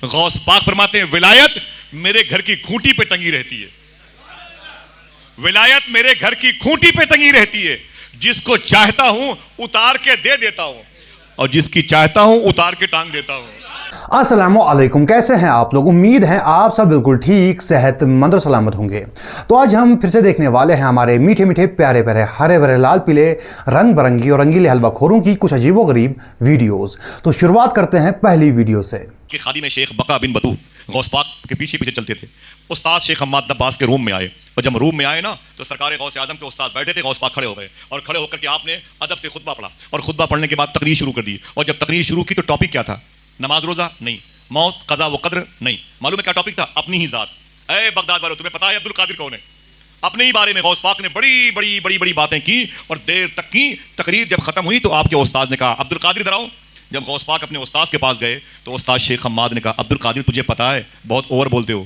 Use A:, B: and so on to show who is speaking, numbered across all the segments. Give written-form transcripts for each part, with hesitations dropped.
A: غوث پاک فرماتے ہیں ولایت میرے گھر کی کھوٹی پہ ٹنگی رہتی ہے، ولایت میرے گھر کی کھوٹی پہ ٹنگی رہتی ہے، جس کو چاہتا ہوں اتار کے دے دیتا ہوں اور جس کی چاہتا ہوں اتار کے ٹانگ دیتا ہوں۔
B: السلام علیکم، کیسے ہیں آپ لوگ؟ امید ہے آپ سب بالکل ٹھیک، صحت مند اور سلامت ہوں گے۔ تو آج ہم پھر سے دیکھنے والے ہیں ہمارے میٹھے میٹھے پیارے پیارے ہرے بھرے لال پیلے رنگ برنگی اور رنگیلے حلوہ خوروں کی کچھ عجیب و غریب ویڈیوز۔ تو شروعات کرتے ہیں پہلی ویڈیو سے
A: کہ خادم شیخ بقا بن بطور غوث پاک کے پیچھے پیچھے چلتے تھے۔ استاد شیخ حماد دباس کے روم میں آئے اور جب روم میں آئے نا تو سرکار غوث اعظم کے استاد بیٹھے تھے، غوث پاک کھڑے ہو گئے اور کھڑے ہو کر کے آپ نے ادب سے خطبہ پڑھا اور خطبہ پڑھنے کے بعد تقریر شروع کر دی۔ اور جب تقریر شروع کی تو ٹاپک کیا تھا؟ نماز روزہ نہیں، موت قضا و قدر نہیں، معلوم ہے کیا ٹاپک تھا؟ اپنی ہی ذات۔ اے بغداد والو، تمہیں پتا ہے عبد القادر کون ہے؟ اپنے ہی بارے میں غوث پاک نے بڑی بڑی بڑی بڑی باتیں کی اور دیر تک کی۔ تقریر جب ختم ہوئی تو آپ کے استاد نے کہا عبد القادر ادھر آؤ۔ جب غوث پاک اپنے استاد کے پاس گئے تو استاد شیخ حماد نے کہا عبد القادر تجھے پتا ہے بہت اوور بولتے ہو۔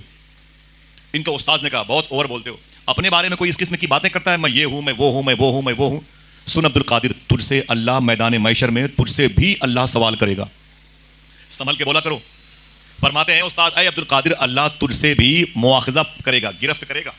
A: ان کے استاد نے کہا بہت اوور بولتے ہو، اپنے بارے میں کوئی اس قسم کی باتیں کرتا ہے، میں یہ ہوں، میں وہ ہوں، میں وہ ہوں، میں وہ ہوں۔ سن عبد القادر، تجھ سے اللہ میدان محشر میں تجھ سے بھی اللہ سوال کرے گا، سنبھل کے بولا کرو۔ فرماتے ہیں استاد اے عبد القادر، اللہ تجھ سے بھی مواخذہ کرے گا، گرفت کرے گا،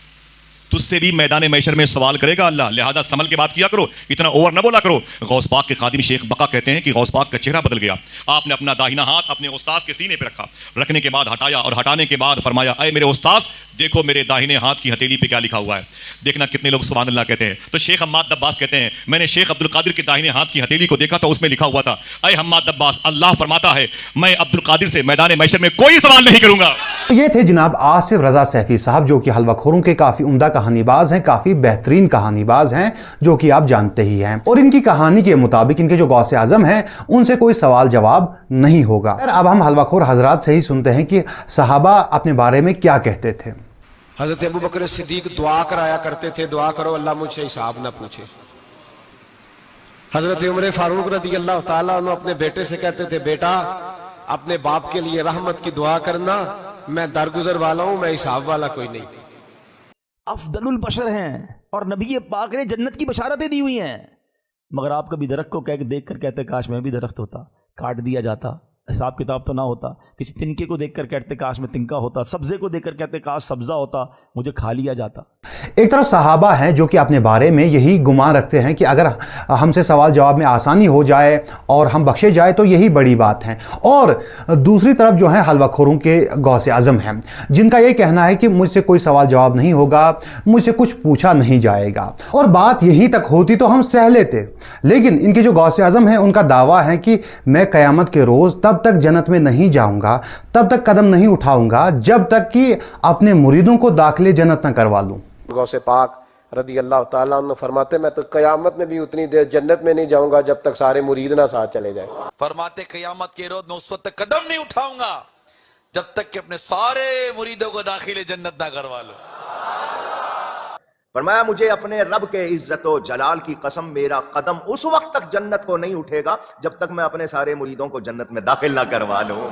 A: تجھ سے بھی میدان محشر میں سوال کرے گا اللہ، لہذا سنبھل کے بات کیا کرو، اتنا اوور نہ بولا کرو۔ غوث پاک کے خادم شیخ بقا کہتے ہیں کہ غوث پاک کا چہرہ بدل گیا، آپ نے اپنا داہنا ہاتھ اپنے استاد کے سینے پہ رکھا، رکھنے کے بعد ہٹایا اور ہٹانے کے بعد فرمایا اے میرے استاد دیکھو میرے داہنے ہاتھ کی ہتھیلی پہ کیا لکھا ہوا ہے۔ دیکھنا کتنے لوگ سبحان اللہ کہتے ہیں۔ تو شیخ حماد دباس کہتے ہیں میں نے شیخ عبد القادر کے داہنے ہاتھ کی ہتھیلی کو دیکھا تو اس میں لکھا ہوا تھا اے حماد دباس، اللہ فرماتا ہے میں عبد القادر سے میدان محشر میں کوئی سوال نہیں کروں گا۔
B: یہ تھے جناب آصف رضا سیفی صاحب، جو کہ حلوہ خوروں کے کافی عمدہ کہانی باز ہیں، کافی بہترین کہانی باز ہیں، جو کہ آپ جانتے ہی ہیں۔ اور ان کی کہانی کے مطابق ان کے جو غوث اعظم ہیں ان سے کوئی سوال جواب نہیں ہوگا۔ اب ہم حلوہ خور حضرات سے ہی سنتے ہیں کہ صحابہ اپنے بارے میں کیا کہتے تھے۔
C: حضرت ابوبکر صدیق دعا کرایا کرتے تھے، دعا کرو اللہ مجھ سے حساب نہ پوچھے۔ حضرت عمر فاروق رضی اللہ تعالیٰ عنہ اپنے بیٹے سے کہتے تھے بیٹا اپنے باپ کے لیے رحمت کی دعا کرنا، میں درگزر والا ہوں، میں حساب والا کوئی نہیں۔
D: افضل البشر ہیں اور نبی پاک نے جنت کی بشارتیں دی ہوئی ہیں، مگر آپ کبھی درخت کو دیکھ کر کہتے کاش میں بھی درخت ہوتا، کاٹ دیا جاتا، حساب کتاب تو نہ ہوتا۔ کسی تنکے کو دیکھ کر کہتے کاش میں تنکا ہوتا، سبزے کو دیکھ کر کہتے کاش سبزہ ہوتا، مجھے کھا لیا جاتا۔
B: ایک طرف صحابہ ہیں جو کہ اپنے بارے میں یہی گمان رکھتے ہیں کہ اگر ہم سے سوال جواب میں آسانی ہو جائے اور ہم بخشے جائے تو یہی بڑی بات ہے۔ اور دوسری طرف جو ہیں حلوہ خوروں کے غوث اعظم ہیں جن کا یہ کہنا ہے کہ مجھ سے کوئی سوال جواب نہیں ہوگا، مجھ سے کچھ پوچھا نہیں جائے گا، اور بات یہیں تک ہوتی تو ہم سہ لیتے۔ لیکن ان کے جو غوث اعظم ہیں ان کا دعویٰ ہے کہ میں قیامت کے روز تب تک جنت میں نہیں جاؤں گا، تب تک قدم نہیں اٹھاؤں گا جب تک کہ اپنے مریدوں کو داخلے جنت نہ کروا لوں۔
C: غوث پاک رضی اللہ تعالیٰ عنہ فرماتے میں تو قیامت میں بھی اتنی دیر جنت میں نہیں جاؤں گا جب تک سارے مرید نہ ساتھ چلے جائیں۔
E: فرماتے قیامت کے روز میں اس وقت تک قدم نہیں اٹھاؤں گا جب تک کہ اپنے سارے مریدوں کو داخل جنت نہ کروا لوں۔
F: فرمایا مجھے اپنے رب کے عزت و جلال کی قسم میرا قدم اس وقت تک جنت کو نہیں اٹھے گا جب تک میں اپنے سارے مریدوں کو جنت میں داخل نہ کروا لوں۔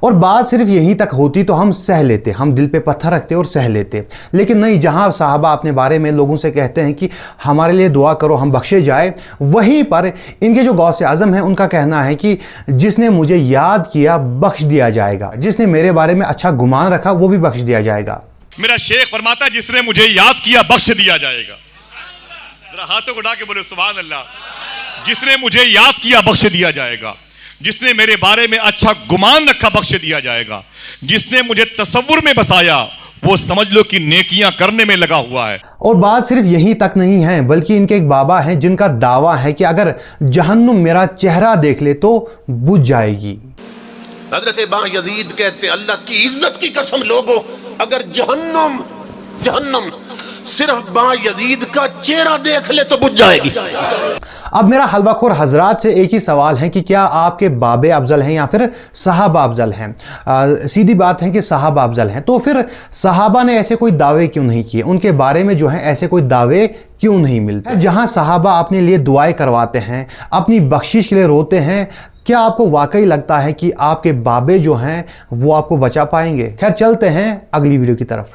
B: اور بات صرف یہیں تک ہوتی تو ہم سہ لیتے، ہم دل پہ پتھر رکھتے اور سہ لیتے۔ لیکن نہیں، جہاں صحابہ اپنے بارے میں لوگوں سے کہتے ہیں کہ ہمارے لیے دعا کرو ہم بخشے جائے، وہیں پر ان کے جو غوث اعظم ہیں ان کا کہنا ہے کہ جس نے مجھے یاد کیا بخش دیا جائے گا، جس نے میرے بارے میں اچھا گمان رکھا وہ بھی بخش دیا جائے گا۔
A: میرا شیخ فرماتا ہے جس نے مجھے یاد کیا بخش دیا جائے گا۔ ذرا ہاتھوں کو اٹھا کے بولے سبحان اللہ۔ جس نے مجھے یاد کیا بخش دیا جائے گا، جس نے میرے بارے میں اچھا گمان رکھا بخش دیا جائے گا، جس نے مجھے تصور میں بسایا وہ سمجھ لو کہ نیکیاں کرنے میں لگا ہوا ہے۔
B: اور بات صرف یہی تک نہیں ہے بلکہ ان کے ایک بابا ہیں جن کا دعویٰ ہے کہ اگر جہنم میرا چہرہ دیکھ لے تو بجھ جائے گی۔
G: حضرت با یزید کہتے اللہ کی عزت کی قسم لوگوں اگر جہنم صرف با یزید کا چہرہ دیکھ لے تو بجھ جائے گی۔
B: اب میرا حلوہ خور حضرات سے ایک ہی سوال ہے کہ کیا آپ کے بابے افضل ہیں یا پھر صحابہ افضل ہیں؟ سیدھی بات ہے کہ صحابہ افضل ہیں، تو پھر صحابہ نے ایسے کوئی دعوے کیوں نہیں کیے؟ ان کے بارے میں جو ہیں ایسے کوئی دعوے کیوں نہیں ملتے؟ جہاں صحابہ اپنے لیے دعائیں کرواتے ہیں، اپنی بخشش کے لیے روتے ہیں، کیا آپ کو واقعی لگتا ہے کہ آپ کے بابے جو ہیں وہ آپ کو بچا پائیں گے؟ خیر چلتے ہیں اگلی ویڈیو کی طرف۔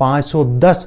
B: 510